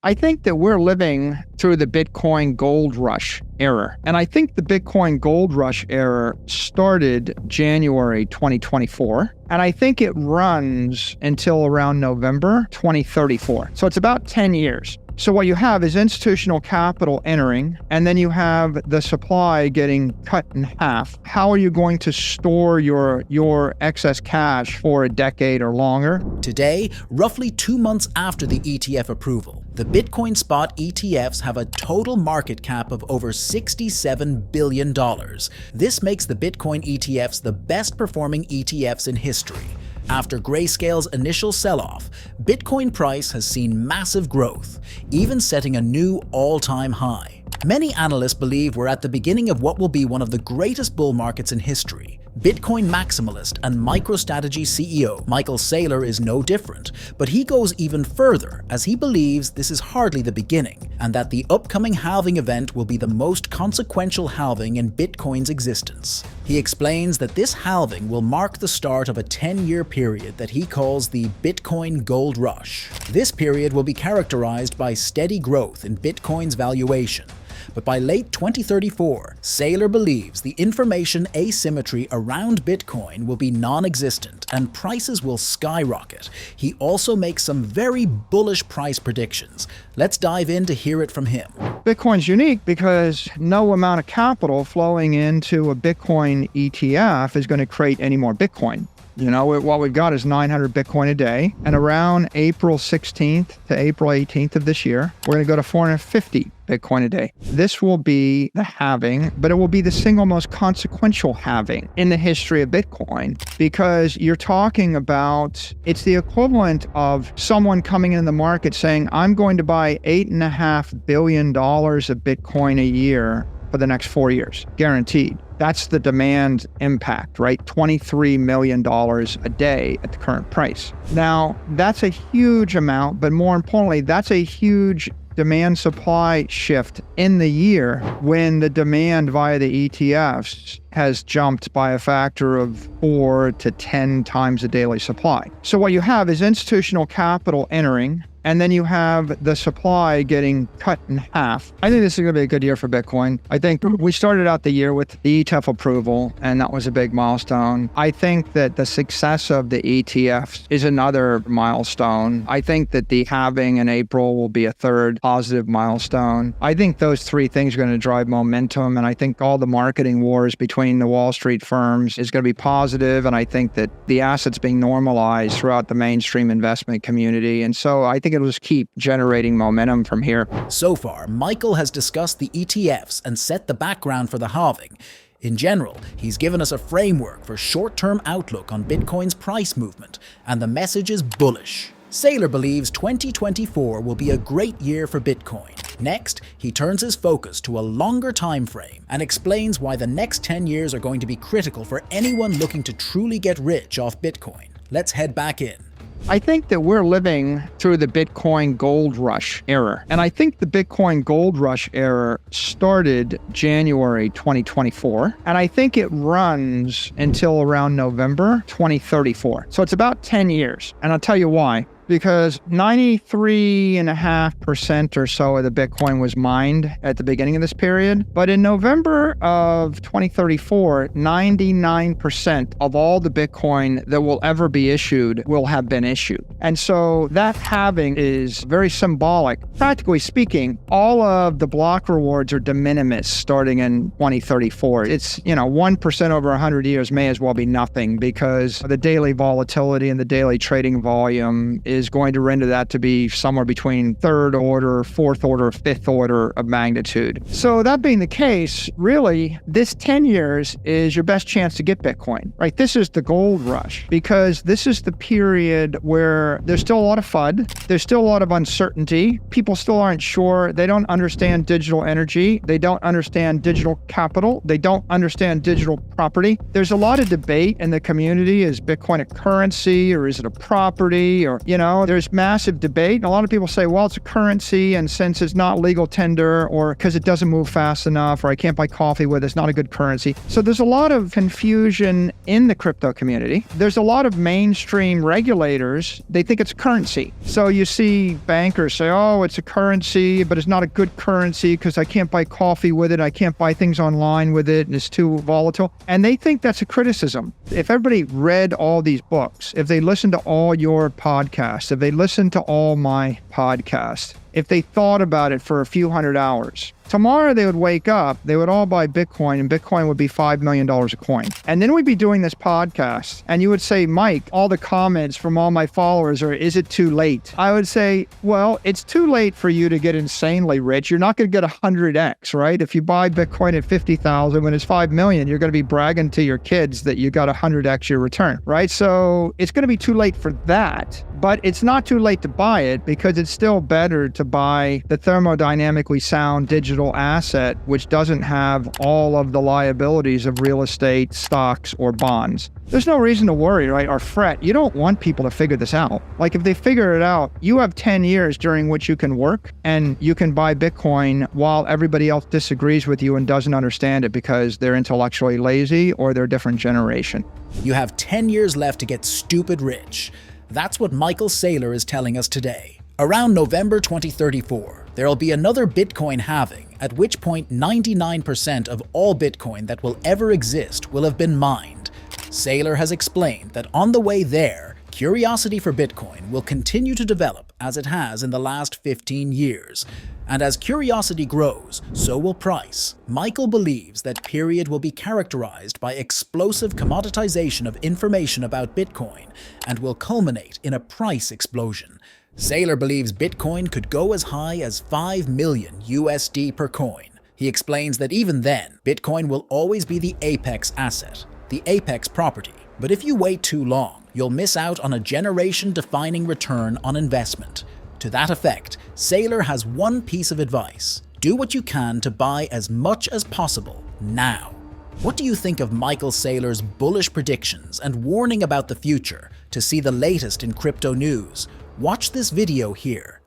I think that we're living through the Bitcoin gold rush era. And I think the Bitcoin gold rush era started January 2024. And I think it runs until around November 2034. So it's about 10 years. So what you have is institutional capital entering, and then you have the supply getting cut in half. How are you going to store your excess cash for a decade or longer? Today, roughly 2 months after the ETF approval, the Bitcoin spot ETFs have a total market cap of over $67 billion. This makes the Bitcoin ETFs the best performing ETFs in history. After Grayscale's initial sell-off, Bitcoin price has seen massive growth, even setting a new all-time high. Many analysts believe we're at the beginning of what will be one of the greatest bull markets in history. Bitcoin maximalist and MicroStrategy CEO Michael Saylor is no different, but he goes even further as he believes this is hardly the beginning and that the upcoming halving event will be the most consequential halving in Bitcoin's existence. He explains that this halving will mark the start of a 10-year period that he calls the Bitcoin Gold Rush. This period will be characterized by steady growth in Bitcoin's valuation. But by late 2034, Saylor believes the information asymmetry around Bitcoin will be non-existent and prices will skyrocket. He also makes some very bullish price predictions. Let's dive in to hear it from him. Bitcoin's unique because no amount of capital flowing into a Bitcoin ETF is going to create any more Bitcoin. You know, what we've got is 900 Bitcoin a day, and around April 16th to April 18th of this year, we're going to go to 450 Bitcoin a day. This will be the halving, but it will be the single most consequential halving in the history of Bitcoin, because you're talking about, it's the equivalent of someone coming in the market saying, I'm going to buy $8.5 billion of Bitcoin a year for the next 4 years, guaranteed. That's the demand impact, right? $23 million a day at the current price. Now, that's a huge amount, but more importantly, that's a huge demand supply shift in the year when the demand via the ETFs has jumped by a factor of 4 to 10 times the daily supply. So what you have is institutional capital entering, and then you have the supply getting cut in half. I think this is going to be a good year for Bitcoin. I think we started out the year with the ETF approval, and that was a big milestone. I think that the success of the ETFs is another milestone. I think that the halving in April will be a third positive milestone. I think those three things are going to drive momentum, and I think all the marketing wars between the Wall Street firms is going to be positive, and I think that the assets being normalized throughout the mainstream investment community. And so I think it'll just keep generating momentum from here. So far, Michael has discussed the ETFs and set the background for the halving. In general, he's given us a framework for short-term outlook on Bitcoin's price movement, and the message is bullish. Saylor believes 2024 will be a great year for Bitcoin. Next, he turns his focus to a longer time frame and explains why the next 10 years are going to be critical for anyone looking to truly get rich off Bitcoin. Let's head back in. I think that we're living through the Bitcoin gold rush era. And I think the Bitcoin gold rush era started January 2024. And I think it runs until around November 2034. So it's about 10 years. And I'll tell you why. Because 93.5% or so of the Bitcoin was mined at the beginning of this period. But in November of 2034, 99% of all the Bitcoin that will ever be issued will have been issued. And so that halving is very symbolic. Practically speaking, all of the block rewards are de minimis starting in 2034. It's, 1% over 100 years may as well be nothing, because the daily volatility and the daily trading volume is going to render that to be somewhere between third order, fourth order, fifth order of magnitude. So that being the case, really, this 10 years is your best chance to get Bitcoin, right? This is the gold rush, because this is the period where there's still a lot of FUD. There's still a lot of uncertainty. People still aren't sure. They don't understand digital energy. They don't understand digital capital. They don't understand digital property. There's a lot of debate in the community. Is Bitcoin a currency, or is it a property? Or, there's massive debate. And a lot of people say, well, it's a currency, and since it's not legal tender, or because it doesn't move fast enough, or I can't buy coffee with it, it's not a good currency. So there's a lot of confusion in the crypto community. There's a lot of mainstream regulators, they think it's a currency. So you see bankers say, oh, it's a currency, but it's not a good currency because I can't buy coffee with it, I can't buy things online with it, and it's too volatile. And they think that's a criticism. If everybody read all these books, if they listened to all your podcasts, if they listened to all my podcasts, if they thought about it for a few hundred hours, tomorrow they would wake up, they would all buy Bitcoin, and Bitcoin would be $5 million a coin. And then we'd be doing this podcast, and you would say, Mike, all the comments from all my followers are, is it too late? I would say, well, it's too late for you to get insanely rich. You're not going to get 100x, right? If you buy Bitcoin at 50,000 when it's 5 million, you're going to be bragging to your kids that you got 100x your return, right? So it's going to be too late for that. But it's not too late to buy it, because it's still better to buy the thermodynamically sound digital asset, which doesn't have all of the liabilities of real estate, stocks, or bonds. There's no reason to worry, right, or fret. You don't want people to figure this out. Like, if they figure it out, you have 10 years during which you can work and you can buy Bitcoin while everybody else disagrees with you and doesn't understand it because they're intellectually lazy or they're a different generation. You have 10 years left to get stupid rich. That's what Michael Saylor is telling us today. Around November 2034, there'll be another Bitcoin halving, at which point 99% of all Bitcoin that will ever exist will have been mined. Saylor has explained that on the way there, curiosity for Bitcoin will continue to develop as it has in the last 15 years. And as curiosity grows, so will price. Michael believes that period will be characterized by explosive commoditization of information about Bitcoin and will culminate in a price explosion. Saylor believes Bitcoin could go as high as 5 million USD per coin. He explains that even then, Bitcoin will always be the apex asset, the apex property. But if you wait too long, you'll miss out on a generation-defining return on investment. To that effect, Saylor has one piece of advice. Do what you can to buy as much as possible now. What do you think of Michael Saylor's bullish predictions and warning about the future? To see the latest in crypto news, watch this video here.